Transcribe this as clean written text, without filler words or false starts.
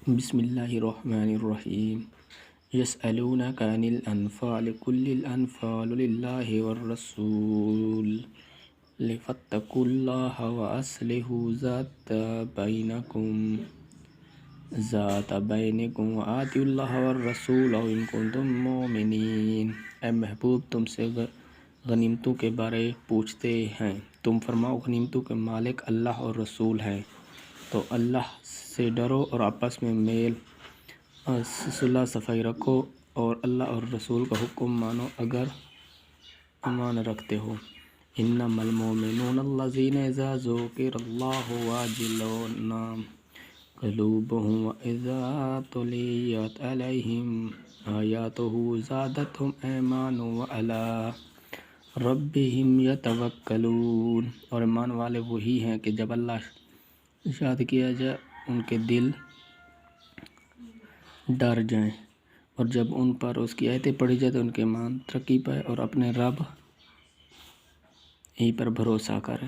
بسم اللہ الرحمن الرحیم یسألونک عن الانفال قل الانفال للہ والرسول فاتقوا اللہ واصلحوا ذات بینکم وآتوا اللہ والرسول ان کنتم مؤمنین۔ اے محبوب، تم سے غنیمتوں کے بارے پوچھتے ہیں، تم فرماؤ غنیمتوں کے مالک اللہ اور رسول ہیں، تو اللہ سے ڈرو اور آپس میں میل صلح صفائی رکھو اور اللہ اور رسول کا حکم مانو اگر ایمان رکھتے ہو۔ انما المؤمنون الذین اذا ذکر اللہ وجلت قلوبهم واذا تلیت علیہم آیاتہ زادتہم ایمانا وعلی ربہم یتوکلون۔ اور ایمان والے وہی ہیں کہ جب اللہ یاد کیا جائے ان کے دل ڈر جائیں، اور جب ان پر اس کی آیتیں پڑھی جائے تو ان کے ایمان ترقی پائے اور اپنے رب ہی پر بھروسہ کریں۔